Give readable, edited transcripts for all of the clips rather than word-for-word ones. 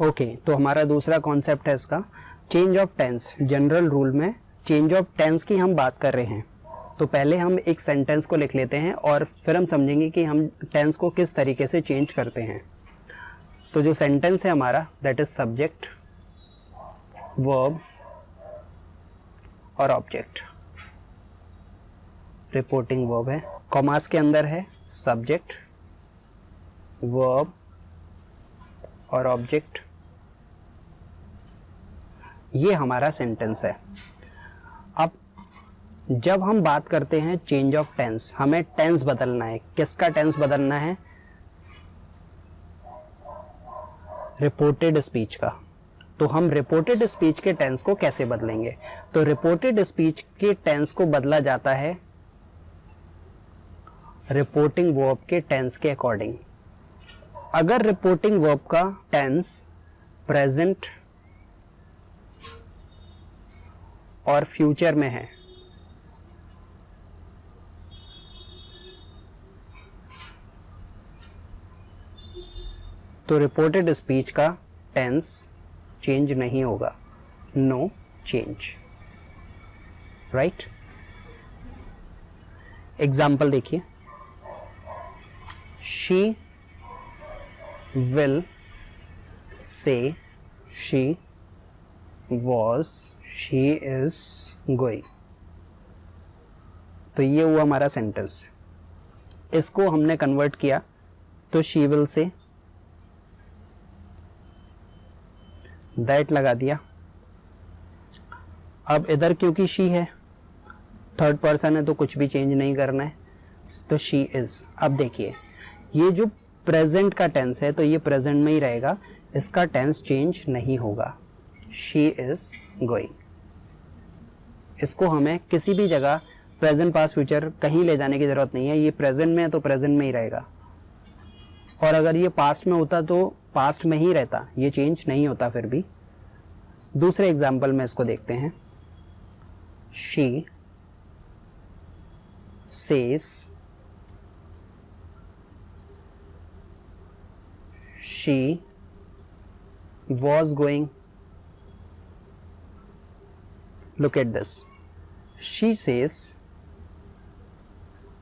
Okay, तो हमारा दूसरा कॉन्सेप्ट है इसका change of tense. General rule में चेंज ऑफ टेंस की हम बात कर रहे हैं। तो पहले हम एक सेंटेंस को लिख लेते हैं और फिर हम समझेंगे कि हम टेंस को किस तरीके से चेंज करते हैं। तो जो सेंटेंस है हमारा दैट इज सब्जेक्ट, वर्ब और ऑब्जेक्ट। रिपोर्टिंग वर्ब है, कॉमास के अंदर है सब्जेक्ट, वर्ब और ऑब्जेक्ट। ये हमारा सेंटेंस है। अब जब हम बात करते हैं चेंज ऑफ टेंस, हमें टेंस बदलना है। किसका टेंस बदलना है? रिपोर्टेड स्पीच का। तो हम रिपोर्टेड स्पीच के टेंस को कैसे बदलेंगे? तो रिपोर्टेड स्पीच के टेंस को बदला जाता है रिपोर्टिंग वर्ब के टेंस के अकॉर्डिंग। अगर रिपोर्टिंग वर्ब का टेंस प्रेजेंट और फ्यूचर में है तो रिपोर्टेड स्पीच का टेंस चेंज नहीं होगा, नो चेंज, राइट। एग्जाम्पल देखिए, she will say, she was, she is going. तो ये हुआ हमारा सेंटेंस। इसको हमने कन्वर्ट किया तो शी विल से, दैट लगा दिया। अब इधर क्योंकि शी है, थर्ड पर्सन है, तो कुछ भी चेंज नहीं करना है, तो शी इज। अब देखिए ये जो प्रेजेंट का टेंस है तो ये प्रेजेंट में ही रहेगा, इसका टेंस चेंज नहीं होगा। She is going. इसको हमें किसी भी जगह प्रेजेंट पास्ट फ्यूचर कहीं ले जाने की जरूरत नहीं है। ये प्रेजेंट में है तो प्रेजेंट में ही रहेगा, और अगर ये पास्ट में होता तो पास्ट में ही रहता, ये चेंज नहीं होता फिर भी। दूसरे एग्जाम्पल में इसको देखते हैं, she says, she was going. Look at this, she says,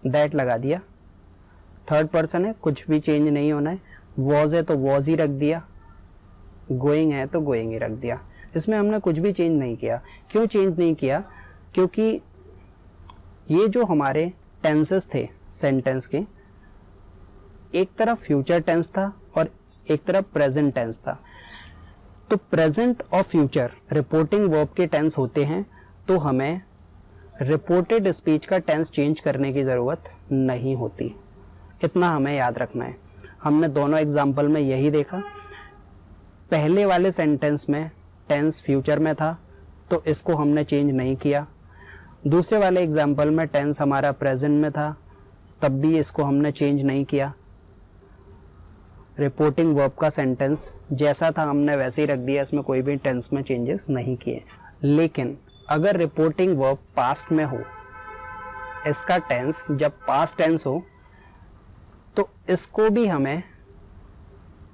that लगा दिया, थर्ड पर्सन है, कुछ भी चेंज नहीं होना है। वॉज है तो वॉज ही रख दिया, गोइंग है तो गोइंग ही रख दिया। इसमें हमने कुछ भी चेंज नहीं किया। क्यों चेंज नहीं किया? क्योंकि ये जो हमारे टेंसेस थे सेंटेंस के, एक तरफ फ्यूचर टेंस था और एक तरफ प्रेजेंट टेंस था। तो प्रेजेंट और फ्यूचर रिपोर्टिंग वर्ब के टेंस होते हैं, तो हमें रिपोर्टेड स्पीच का टेंस चेंज करने की ज़रूरत नहीं होती। इतना हमें याद रखना है। हमने दोनों एग्जाम्पल में यही देखा। पहले वाले सेंटेंस में टेंस फ्यूचर में था तो इसको हमने चेंज नहीं किया। दूसरे वाले एग्जाम्पल में टेंस हमारा प्रेजेंट में था, तब भी इसको हमने चेंज नहीं किया। रिपोर्टिंग वर्ब का सेंटेंस जैसा था हमने वैसे ही रख दिया, इसमें कोई भी टेंस में चेंजेस नहीं किए। लेकिन अगर रिपोर्टिंग वर्ब पास्ट में हो, इसका टेंस जब पास्ट टेंस हो, तो इसको भी हमें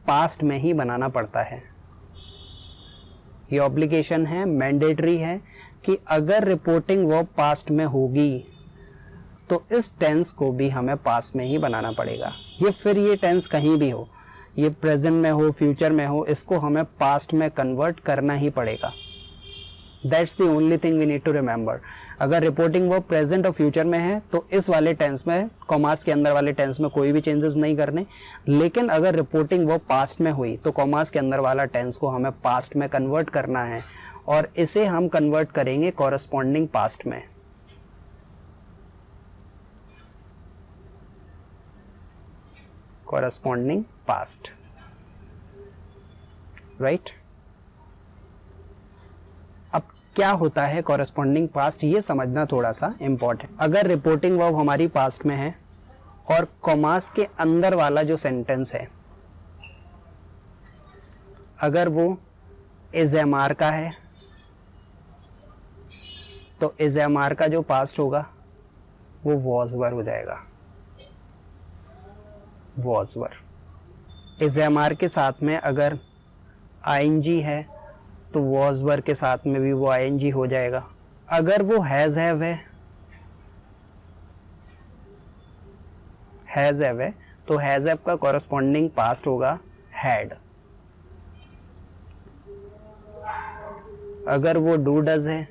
पास्ट में ही बनाना पड़ता है। ये ऑब्लिगेशन है, मैंडेटरी है कि अगर रिपोर्टिंग वर्ब पास्ट में होगी तो इस टेंस को भी हमें पास्ट में ही बनाना पड़ेगा। फिर ये टेंस कहीं भी हो, ये प्रेजेंट में हो, फ्यूचर में हो, इसको हमें पास्ट में कन्वर्ट करना ही पड़ेगा। That's the only thing we need to remember. अगर रिपोर्टिंग वर्ब प्रेजेंट और फ्यूचर में है तो इस वाले टेंस में, कॉमास के अंदर वाले टेंस में कोई भी चेंजेस नहीं करने। लेकिन अगर रिपोर्टिंग वर्ब पास्ट में हुई तो कॉमास के अंदर वाला टेंस को हमें पास्ट में कन्वर्ट करना है, और इसे हम कन्वर्ट करेंगे कॉरस्पॉन्डिंग पास्ट में। Corresponding past, right. अब क्या होता है कॉरस्पॉन्डिंग पास्ट, ये समझना थोड़ा सा इम्पोर्टेंट। अगर रिपोर्टिंग वर्ब हमारी पास्ट में है और कॉमास के अंदर वाला जो सेंटेंस है, अगर वो इज एम आर का है, तो इज एम आर का जो पास्ट होगा वो वॉज वर हो जाएगा। Was were. Is am are के साथ में अगर आईएनजी है तो वॉज वर के साथ में भी वो आईएनजी हो जाएगा। अगर वो हैज़ हैव है तो हैज़ हैव का कॉरस्पॉन्डिंग पास्ट होगा हैड। अगर वो डू डज है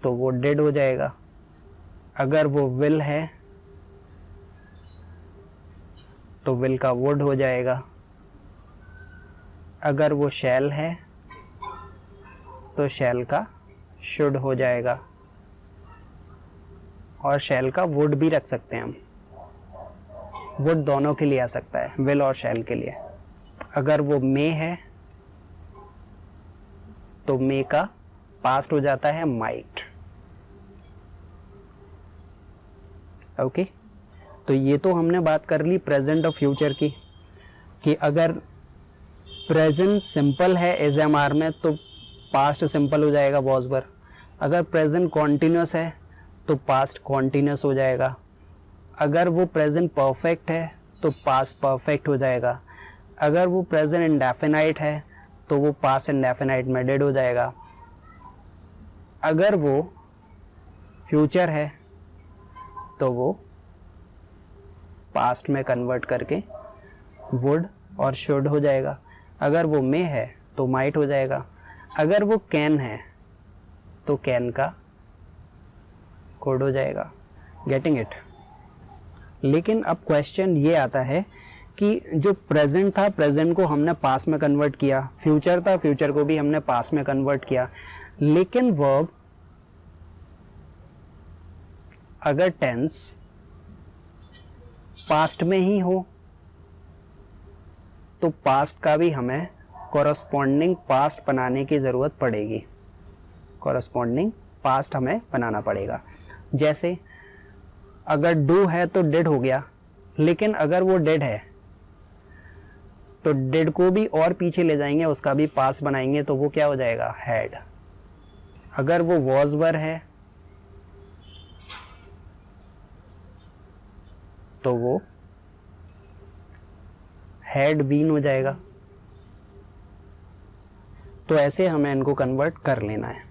तो वो डिड हो जाएगा। अगर वो विल है तो विल का वुड हो जाएगा। अगर वो शैल है तो शैल का शुड हो जाएगा। और शैल का वुड भी रख सकते हैं हम, वुड दोनों के लिए आ सकता है, विल और शैल के लिए। अगर वो मे है तो मे का पास्ट हो जाता है माइट। ओके, तो ये तो हमने बात कर ली प्रेजेंट और फ्यूचर की, कि अगर प्रेजेंट सिंपल है एसएमआर में तो पास्ट सिंपल हो जाएगा वॉज वर। अगर प्रेजेंट कॉन्टिन्यूस है तो पास्ट कॉन्टिन्यूस हो जाएगा। अगर वो प्रेजेंट परफेक्ट है तो पास्ट परफेक्ट हो जाएगा। अगर वो प्रेजेंट इंडेफिनाइट है तो वो पास्ट इंडेफिनाइट में डिड हो जाएगा। अगर वो फ्यूचर है तो वो पास्ट में कन्वर्ट करके वुड और शुड हो जाएगा। अगर वो मे है तो माइट हो जाएगा। अगर वो कैन है तो कैन का कोड हो जाएगा। Getting it? लेकिन अब क्वेश्चन ये आता है कि जो प्रेजेंट था, प्रेजेंट को हमने पास्ट में कन्वर्ट किया, फ्यूचर था, फ्यूचर को भी हमने पास्ट में कन्वर्ट किया, लेकिन वर्ब अगर टेंस पास्ट में ही हो तो पास्ट का भी हमें कॉरस्पॉन्डिंग पास्ट बनाने की ज़रूरत पड़ेगी। कॉरस्पॉन्डिंग पास्ट हमें बनाना पड़ेगा। जैसे अगर डू है तो डिड हो गया, लेकिन अगर वो डिड है तो डिड को भी और पीछे ले जाएंगे, उसका भी पास्ट बनाएंगे तो वो क्या हो जाएगा? हैड। अगर वो वॉज वर है तो वो हैड बीन हो जाएगा। तो ऐसे हमें इनको कन्वर्ट कर लेना है।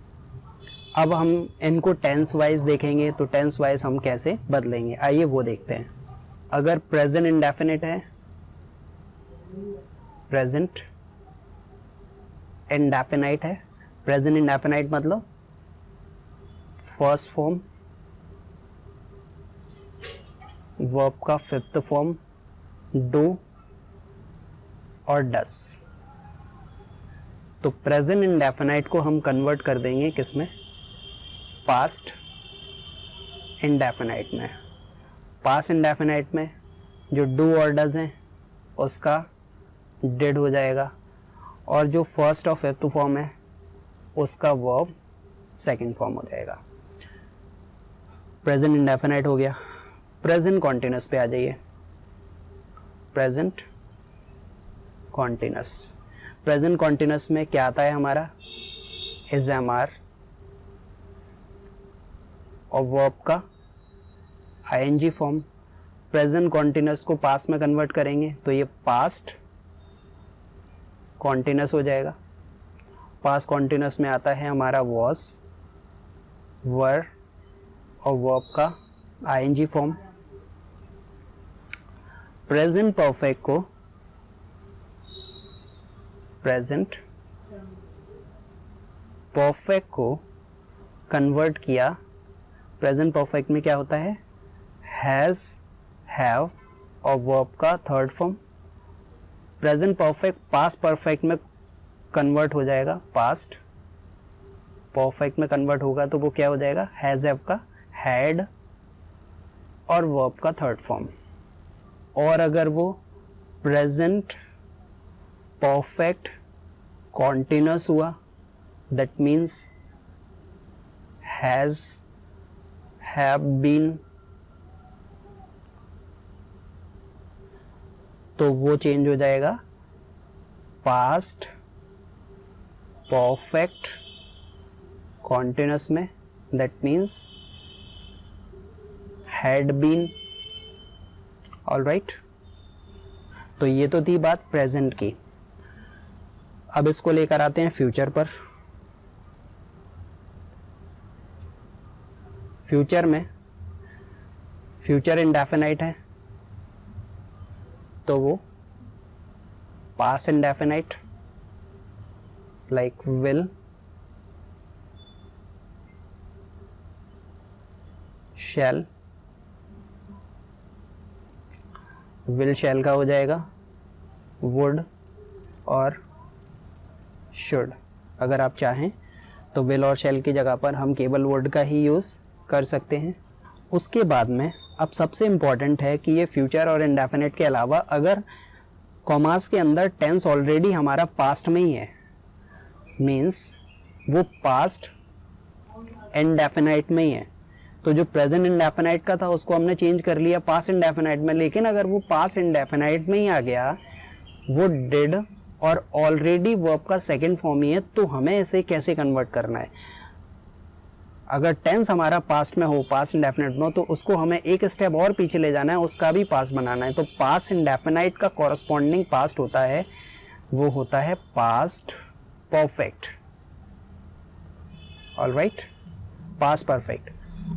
अब हम इनको टेंस वाइज देखेंगे तो टेंस वाइज हम कैसे बदलेंगे, आइए वो देखते हैं। अगर प्रेजेंट इंडेफिनिट है, प्रेजेंट इंडेफिनाइट है, प्रेजेंट इंडेफिनाइट मतलब फर्स्ट फॉर्म, वर्ब का फिफ्थ फॉर्म डू और डस। तो प्रेजेंट इंडेफिनाइट को हम कन्वर्ट कर देंगे किसमें? पास्ट इंडेफिनाइट में। पास्ट इंडेफिनाइट में जो डू और डज हैं उसका डिड हो जाएगा, और जो फर्स्ट और फिफ्थ फॉर्म है उसका वर्ब सेकंड फॉर्म हो जाएगा। प्रेजेंट इंडेफिनाइट हो गया। प्रेजेंट कॉन्टिन्यूस पे आ जाइए। प्रेजेंट कॉन्टिन्यूस, प्रेजेंट कॉन्टिन्यूस में क्या आता है हमारा? एसएमआर और वर्ब का आईएनजी फॉर्म। प्रेजेंट कॉन्टिन्यूस को पास्ट में कन्वर्ट करेंगे तो ये पास्ट कॉन्टिन्यूस हो जाएगा। पास्ट कॉन्टिन्यूस में आता है हमारा वॉज, वर और वर्ब का आईएनजी फॉर्म। प्रेजेंट परफेक्ट को कन्वर्ट किया। प्रेजेंट परफेक्ट में क्या होता है? हैज़, हैव और वर्ब का third form. Present perfect past perfect में कन्वर्ट हो जाएगा, पास्ट परफेक्ट में कन्वर्ट होगा तो वो क्या हो जाएगा? हैज़, हैव का हैड और वर्ब का थर्ड फॉर्म। और अगर वो प्रेजेंट परफेक्ट कॉन्टिन्यूस हुआ, that means has, have been, तो वो चेंज हो जाएगा पास्ट परफेक्ट कॉन्टिन्यूस में, that means had been. All right, तो ये तो थी बात प्रेजेंट की। अब इसको लेकर आते हैं फ्यूचर पर। फ्यूचर में फ्यूचर इंडेफिनाइट है तो वो past indefinite like will, shall, will shall का हो जाएगा वुड और शुड। अगर आप चाहें तो विल और शैल की जगह पर हम केवल वुड का ही यूज़ कर सकते हैं। उसके बाद में अब सबसे इम्पॉर्टेंट है कि ये फ्यूचर और इंडेफिनिट के अलावा अगर कॉमास के अंदर टेंस ऑलरेडी हमारा पास्ट में ही है, मीन्स वो पास्ट इंडेफिनाइट में ही है, तो जो प्रेजेंट इंडेफिनाइट का था उसको हमने चेंज कर लिया पास्ट इंडेफिनाइट में। लेकिन अगर वो पास्ट इंडेफिनाइट में ही आ गया, वो डिड और ऑलरेडी वर्ब का सेकंड फॉर्म ही है, तो हमें इसे कैसे कन्वर्ट करना है। अगर टेंस हमारा पास्ट में हो, पास्ट इंडेफिनाइट में हो, तो उसको हमें एक स्टेप और पीछे ले जाना है, उसका भी पास्ट बनाना है। तो पास्ट इंडेफिनाइट का कॉरस्पॉन्डिंग पास्ट होता है, वो होता है past perfect. Alright, past perfect.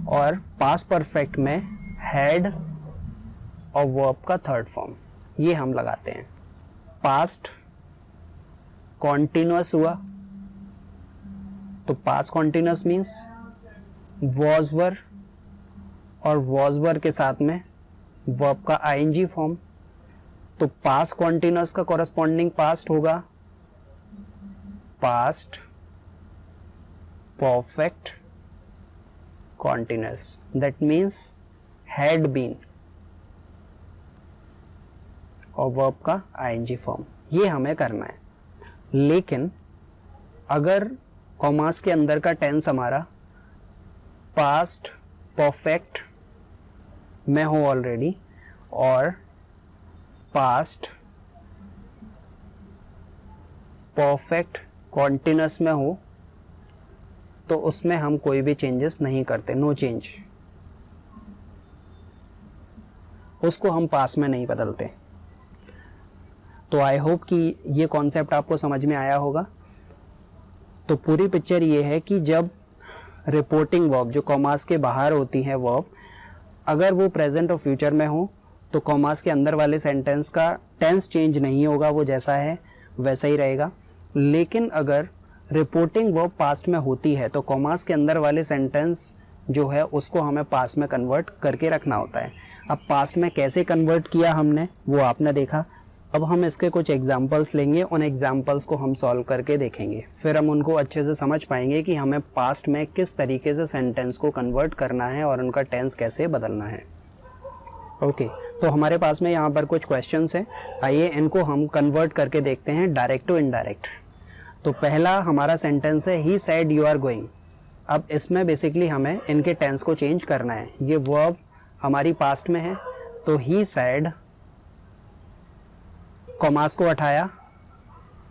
और पास्ट परफेक्ट में हैड और वर्ब का थर्ड फॉर्म ये हम लगाते हैं। पास्ट कॉन्टिन्यूअस हुआ तो past continuous means was were, और वॉज वर के साथ में वर्ब का आईएनजी फॉर्म। तो पास्ट कॉन्टिन्यूअस का कॉरस्पॉन्डिंग पास्ट होगा past perfect continuous, that means had been, और verb का ing फॉर्म। ये हमें करना है। लेकिन अगर कॉमास के अंदर का टेंस हमारा पास्ट परफेक्ट में हो ऑलरेडी और पास्ट परफेक्ट कॉन्टिन्यूअस में हो, तो उसमें हम कोई भी चेंजेस नहीं करते, नो चेंज। उसको हम पास में नहीं बदलते। तो आई होप कि ये कॉन्सेप्ट आपको समझ में आया होगा। तो पूरी पिक्चर ये है कि जब रिपोर्टिंग वर्ब जो कॉमास के बाहर होती है वर्ब, अगर वो प्रेजेंट और फ्यूचर में हो तो कॉमास के अंदर वाले सेंटेंस का टेंस चेंज नहीं होगा, वो जैसा है वैसा ही रहेगा। लेकिन अगर रिपोर्टिंग वर्ब पास्ट में होती है तो कॉमास के अंदर वाले सेंटेंस जो है उसको हमें पास्ट में कन्वर्ट करके रखना होता है। अब पास्ट में कैसे कन्वर्ट किया हमने वो आपने देखा। अब हम इसके कुछ एग्जांपल्स लेंगे, उन एग्जांपल्स को हम सॉल्व करके देखेंगे, फिर हम उनको अच्छे से समझ पाएंगे कि हमें पास्ट में किस तरीके से सेंटेंस को कन्वर्ट करना है और उनका टेंस कैसे बदलना है। ओके, तो हमारे पास में यहाँ पर कुछ क्वेश्चंस हैं, आइए इनको हम कन्वर्ट करके देखते हैं डायरेक्ट टू इनडायरेक्ट। तो पहला हमारा सेंटेंस है he said you are going. अब इसमें बेसिकली हमें इनके टेंस को चेंज करना है। ये वर्ब हमारी पास्ट में है तो ही सेड, कॉमास को हटाया,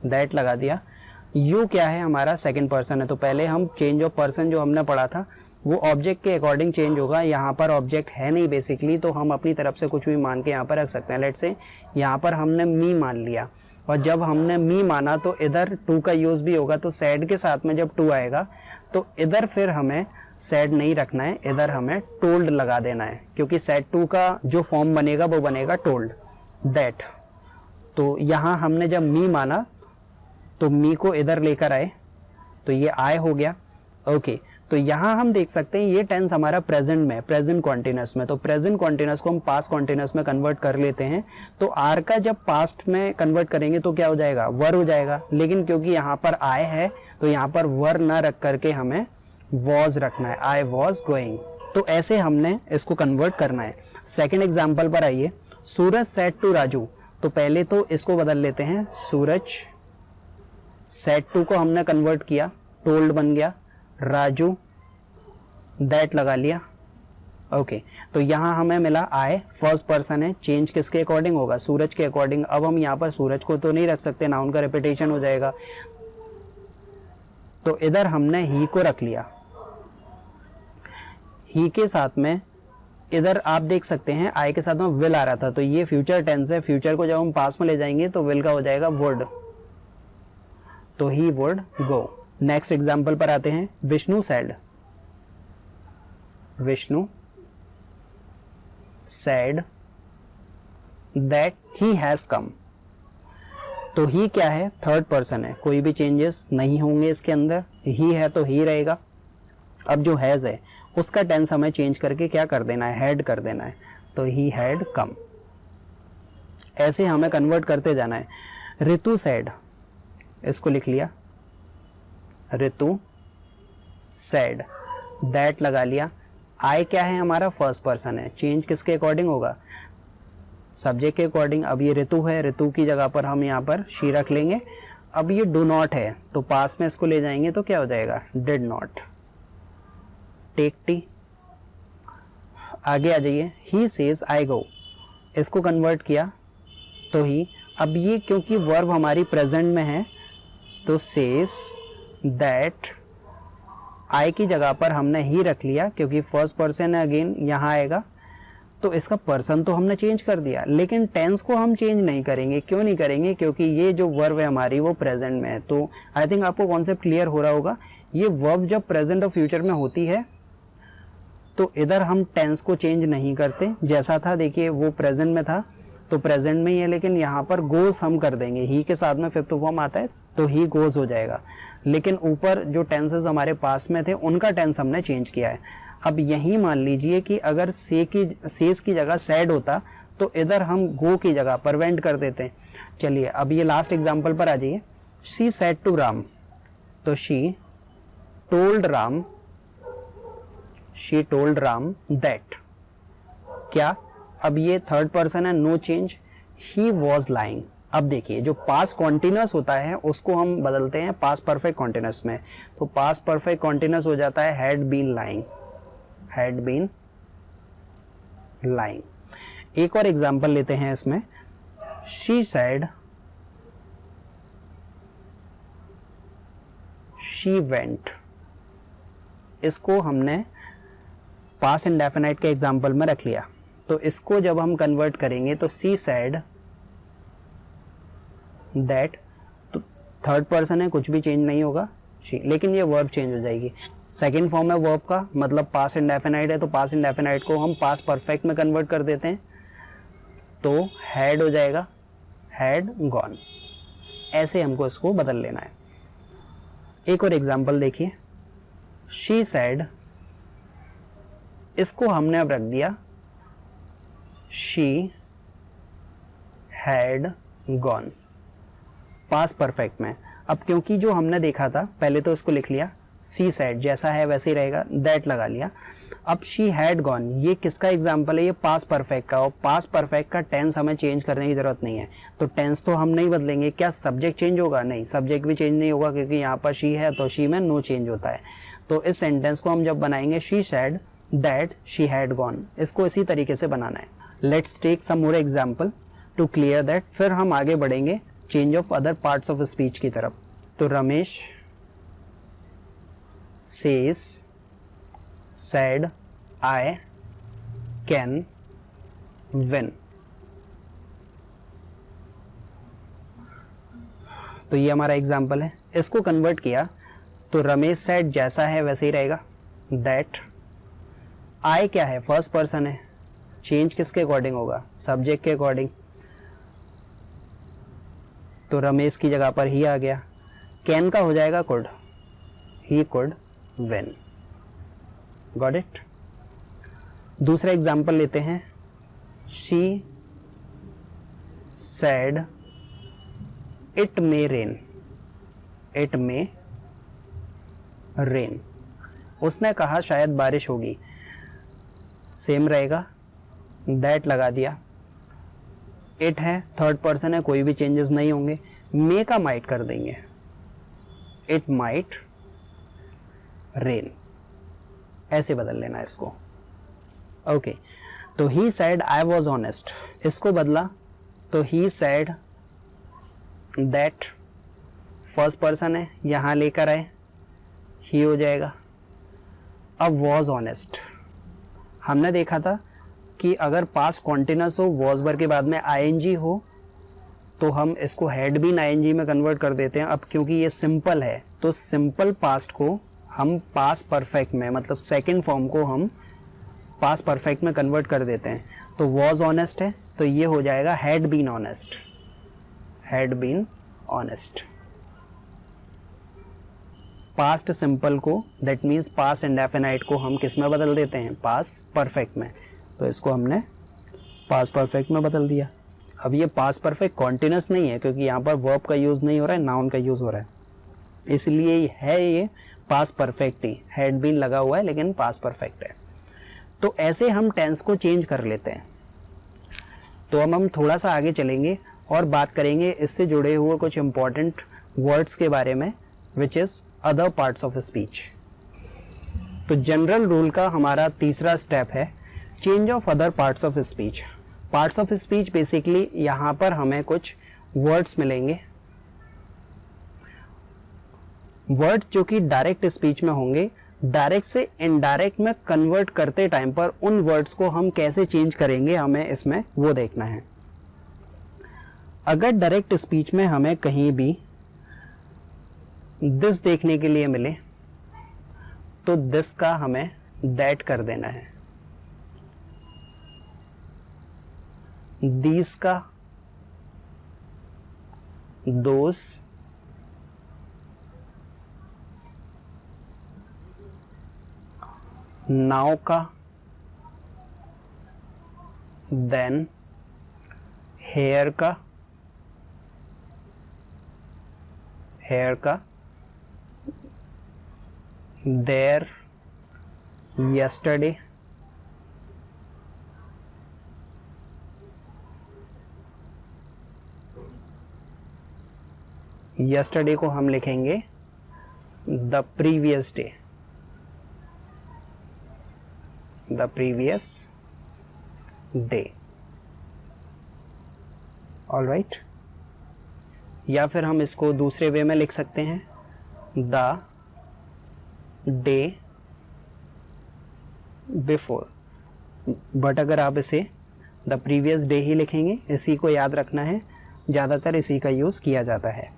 दैट लगा दिया। यू क्या है, हमारा सेकंड पर्सन है, तो पहले हम चेंज ऑफ पर्सन जो हमने पढ़ा था वो ऑब्जेक्ट के अकॉर्डिंग चेंज होगा। यहाँ पर ऑब्जेक्ट है नहीं बेसिकली, तो हम अपनी तरफ से कुछ भी मान के यहाँ पर रख सकते हैं। लेट्स से यहाँ पर हमने मी मान लिया, और जब हमने मी माना तो इधर टू का यूज़ भी होगा, तो सैड के साथ में जब टू आएगा तो इधर फिर हमें सैड नहीं रखना है, इधर हमें टोल्ड लगा देना है, क्योंकि सैड टू का जो फॉर्म बनेगा वो बनेगा टोल्ड, दैट। तो यहाँ हमने जब मी माना तो मी को इधर लेकर आए तो ये आए हो गया। ओके, तो यहाँ हम देख सकते हैं ये टेंस हमारा प्रेजेंट में, प्रेजेंट कॉन्टिन्यूअस में, तो प्रेजेंट कॉन्टिन्यूअस को हम पास्ट कॉन्टिन्यूअस में कन्वर्ट कर लेते हैं। तो आर का जब पास्ट में कन्वर्ट करेंगे तो क्या हो जाएगा, वर हो जाएगा। लेकिन क्योंकि यहाँ पर आए है तो यहाँ पर वर ना रख करके हमें वॉज रखना है, आई वॉज गोइंग। तो ऐसे हमने इसको कन्वर्ट करना है। सेकेंड एग्जाम्पल पर आइए, सूरज सेड टू राजू। तो पहले तो इसको बदल लेते हैं, सूरज सेड टू को हमने कन्वर्ट किया, टोल्ड बन गया, राजू दैट लगा लिया। ओके, तो यहाँ हमें मिला आई, फर्स्ट पर्सन है, चेंज किसके अकॉर्डिंग होगा, सूरज के अकॉर्डिंग। अब हम यहाँ पर सूरज को तो नहीं रख सकते, नाउन का रिपीटेशन हो जाएगा, तो इधर हमने ही को रख लिया। ही के साथ में इधर आप देख सकते हैं आई के साथ में विल आ रहा था, तो ये फ्यूचर टेंस है। फ्यूचर को जब हम पास में ले जाएंगे तो विल का हो जाएगा वुड, तो he would go. Next example पर आते हैं। Vishnu said, Vishnu said that he has come. तो ही क्या है, थर्ड पर्सन है, कोई भी चेंजेस नहीं होंगे इसके अंदर, ही है तो ही रहेगा। अब जो हैज है उसका टेंस हमें चेंज करके क्या कर देना है, हैड कर देना है, तो ही हैड कम। ऐसे हमें कन्वर्ट करते जाना है। ऋतु सेड, इसको लिख लिया, ऋतु सेड, दैट लगा लिया। आई क्या है, हमारा फर्स्ट पर्सन है, चेंज किसके अकॉर्डिंग होगा, सब्जेक्ट के अकॉर्डिंग। अब ये ऋतु है, ऋतु की जगह पर हम यहाँ पर शी रख लेंगे। अब ये डू नॉट है तो पास में इसको ले जाएंगे तो क्या हो जाएगा, डिड नॉट। Take T. आगे आ जाइए। ही सेज आई गो, इसको कन्वर्ट किया तो ही। अब ये क्योंकि वर्ब हमारी प्रेजेंट में है तो सेज दैट, आई की जगह पर हमने ही रख लिया क्योंकि फर्स्ट पर्सन है, अगेन यहाँ आएगा तो इसका पर्सन तो हमने चेंज कर दिया, लेकिन टेंस को हम चेंज नहीं करेंगे। क्यों नहीं करेंगे, क्योंकि ये जो वर्ब है हमारी वो प्रेजेंट में है। तो आई थिंक आपको कॉन्सेप्ट क्लियर हो रहा होगा। ये वर्ब जब प्रेजेंट और फ्यूचर में होती है तो इधर हम टेंस को चेंज नहीं करते, जैसा था देखिए वो प्रेजेंट में था तो प्रेजेंट में ही है, लेकिन यहाँ पर गोज हम कर देंगे, ही के साथ में फिफ्थ फॉर्म आता है तो ही गोज हो जाएगा। लेकिन ऊपर जो टेंसेस हमारे पास में थे उनका टेंस हमने चेंज किया है। अब यही मान लीजिए कि अगर सेज की जगह सैड होता तो इधर हम गो की जगह पर वेंट कर देते। चलिए अब ये लास्ट एग्जांपल पर आ जाइए। शी सेड टू राम, तो she told Ram, she told Ram that, क्या, अब ये थर्ड पर्सन है, no change, he was lying. अब देखिए जो पास्ट कॉन्टिन्यूस होता है उसको हम बदलते हैं पास्ट परफेक्ट कॉन्टिन्यूस में, तो पास्ट परफेक्ट कॉन्टिन्यूस हो जाता है had been lying, had been lying. एक और एग्जांपल लेते हैं इसमें। शी सेड शी वेंट, इसको हमने पास्ट इंडेफिनाइट के एग्जांपल में रख लिया, तो इसको जब हम कन्वर्ट करेंगे तो शी सेड दैट, तो थर्ड पर्सन है, कुछ भी चेंज नहीं होगा शी, लेकिन ये वर्ब चेंज हो जाएगी। सेकंड फॉर्म है वर्ब का, मतलब पास्ट इंडेफिनाइट है तो पास्ट इंडेफिनाइट को हम पास्ट परफेक्ट में कन्वर्ट कर देते हैं, तो हैड हो जाएगा, हैड गॉन। ऐसे हमको इसको बदल लेना है। एक और एग्जांपल देखिए। शी सेड, इसको हमने अब रख दिया she had gone, past perfect में। अब क्योंकि जो हमने देखा था पहले तो इसको लिख लिया, सी सेड जैसा है वैसे ही रहेगा, दैट लगा लिया। अब शी हैड गॉन, ये किसका एग्जाम्पल है, ये पास्ट परफेक्ट का, और पास्ट परफेक्ट का टेंस हमें चेंज करने की जरूरत नहीं है, तो टेंस तो हम नहीं बदलेंगे। क्या सब्जेक्ट चेंज होगा, नहीं, सब्जेक्ट भी चेंज नहीं होगा क्योंकि यहाँ पर शी है तो शी में नो चेंज होता है। तो इस सेंटेंस को हम जब बनाएंगे she said that she had gone, इसको इसी तरीके से बनाना है। Let's take some more example to clear that, फिर हम आगे बढ़ेंगे change of other parts of speech की तरफ। तो Ramesh says said I can win, तो ये हमारा एग्जाम्पल है। इसको कन्वर्ट किया तो रमेश सेड जैसा है वैसे ही रहेगा, दैट आई क्या है, फर्स्ट पर्सन है, चेंज किसके अकॉर्डिंग होगा, सब्जेक्ट के अकॉर्डिंग, तो रमेश की जगह पर ही आ गया। कैन का हो जाएगा could, he could win. Got it. दूसरा एग्जाम्पल लेते हैं। She said it may rain, it may rain, उसने कहा शायद बारिश होगी, सेम रहेगा, दैट लगा दिया। इट है, थर्ड पर्सन है, कोई भी चेंजेस नहीं होंगे, मे का माइट कर देंगे, इट माइट रेन, ऐसे बदल लेना इसको। ओके, तो he said I was honest, इसको बदला तो he said that, first person है, यहाँ लेकर आए ही हो जाएगा। अब वॉज ऑनेस्ट, हमने देखा था कि अगर पास्ट कॉन्टिन्यूस हो, वॉज वर्ब के बाद में आईएनजी हो, तो हम इसको हैड बीन आईएनजी में कन्वर्ट कर देते हैं। अब क्योंकि ये सिंपल है तो सिंपल पास्ट को हम पास्ट परफेक्ट में, मतलब सेकंड फॉर्म को हम पास्ट परफेक्ट में कन्वर्ट कर देते हैं। तो वॉज ऑनेस्ट है तो ये हो जाएगा had been honest, had been honest. Past simple को, दैट मीन्स पास्ट इंडेफिनाइट को हम किस में बदल देते हैं, पास्ट परफेक्ट में। तो इसको हमने पास्ट परफेक्ट में बदल दिया। अब ये पास्ट परफेक्ट कॉन्टिन्यूस नहीं है क्योंकि यहाँ पर वर्ब का यूज़ नहीं हो रहा है, नाउन का यूज़ हो रहा है, इसलिए है ये पास्ट परफेक्ट ही, हैड बीन लगा हुआ है लेकिन पास्ट परफेक्ट है। तो ऐसे हम टेंस को चेंज कर लेते हैं। तो अब हम थोड़ा सा आगे चलेंगे और बात करेंगे इससे जुड़े हुए कुछ इंपॉर्टेंट वर्ड्स के बारे में, which is other parts of speech. तो जनरल रूल का हमारा तीसरा स्टेप है change of other parts of speech. Parts of speech basically यहाँ पर हमें कुछ वर्ड्स मिलेंगे, वर्ड्स जो कि डायरेक्ट स्पीच में होंगे। डायरेक्ट से इनडायरेक्ट में कन्वर्ट करते टाइम पर उन वर्ड्स को हम कैसे चेंज करेंगे, हमें इसमें वो देखना है। अगर डायरेक्ट स्पीच में हमें कहीं भी दिस देखने के लिए मिले तो दिस का हमें दैट कर देना है, दीस का दोस, नाउ का देन, हेयर का देयर, yesterday, yesterday को हम लिखेंगे the previous day, the previous day, all right। या फिर हम इसको दूसरे वे में लिख सकते हैं the day before, बट अगर आप इसे द प्रीवियस डे ही लिखेंगे, इसी को याद रखना है, ज़्यादातर इसी का यूज़ किया जाता है।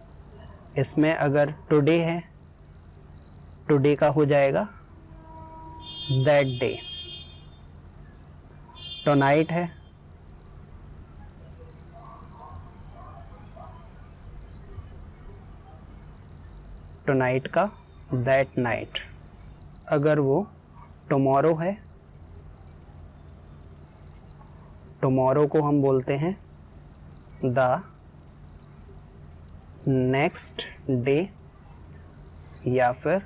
इसमें अगर टुडे है, टुडे का हो जाएगा दैट डे, टुनाइट है टुनाइट का दैट नाइट, अगर वो टुमारो है, टुमारो को हम बोलते हैं द नेक्स्ट डे या फिर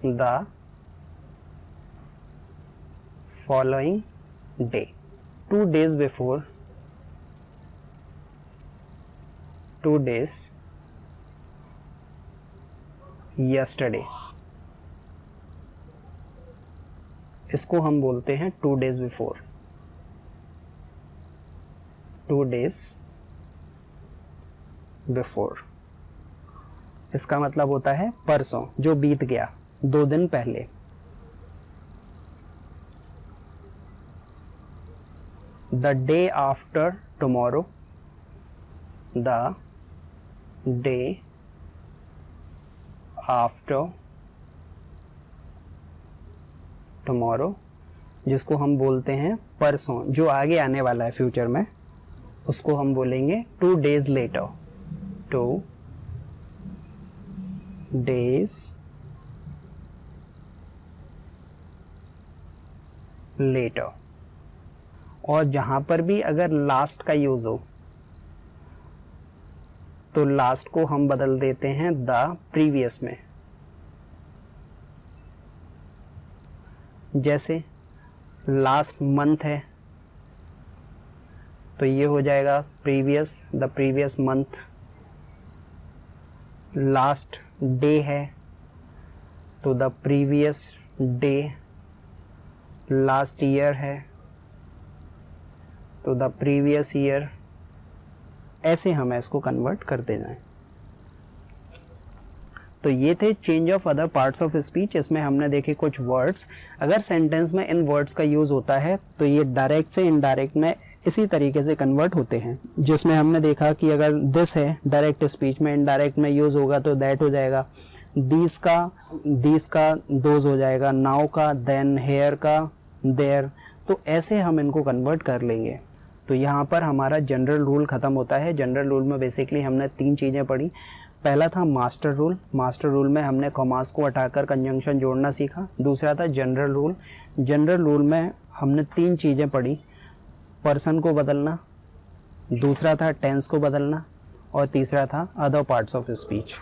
the following day. 2 days before, 2 days yesterday, इसको हम बोलते हैं 2 days बिफोर, 2 days बिफोर। इसका मतलब होता है परसों, जो बीत गया, 2 दिन पहले। The day after tomorrow, the day after tomorrow, जिसको हम बोलते हैं परसों, जो आगे आने वाला है फ्यूचर में, उसको हम बोलेंगे 2 days लेटर, 2 days लेटर। और जहाँ पर भी अगर लास्ट का यूज़ हो तो लास्ट को हम बदल देते हैं द प्रीवियस में। जैसे लास्ट मंथ है तो ये हो जाएगा previous, the previous month. Last day है तो the previous day. Last year है तो द प्रीवियस ईयर। ऐसे हमें इसको कन्वर्ट कर देना है। तो ये थे change of other parts of speech. इसमें हमने देखे कुछ वर्ड्स, अगर सेंटेंस में इन वर्ड्स का यूज़ होता है तो ये डायरेक्ट से इनडायरेक्ट में इसी तरीके से कन्वर्ट होते हैं। जिसमें हमने देखा कि अगर दिस है डायरेक्ट स्पीच में, इनडायरेक्ट में यूज़ होगा तो दैट हो जाएगा, दीस का दोज हो जाएगा, नाउ का देन, हेयर का देयर। तो ऐसे हम इनको कन्वर्ट कर लेंगे। तो यहाँ पर हमारा जनरल रूल ख़त्म होता है। जनरल रूल में बेसिकली हमने 3 चीज़ें पढ़ी। पहला था मास्टर रूल। मास्टर रूल में हमने कॉमास को हटाकर कंजंक्शन जोड़ना सीखा। दूसरा था जनरल रूल। जनरल रूल में हमने 3 चीज़ें पढ़ी, पर्सन को बदलना, दूसरा था टेंस को बदलना, और तीसरा था अदर पार्ट्स ऑफ स्पीच,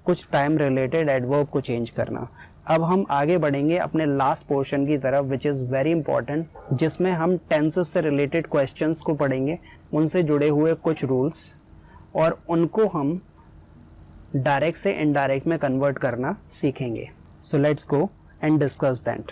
कुछ टाइम रिलेटेड एडवर्ब को चेंज करना। अब हम आगे बढ़ेंगे अपने लास्ट पोर्शन की तरफ, विच इज़ वेरी इंपॉर्टेंट, जिसमें हम टेंसेस से रिलेटेड क्वेश्चंस को पढ़ेंगे, उनसे जुड़े हुए कुछ रूल्स, और उनको हम डायरेक्ट से इनडायरेक्ट में कन्वर्ट करना सीखेंगे। So let's go and discuss that.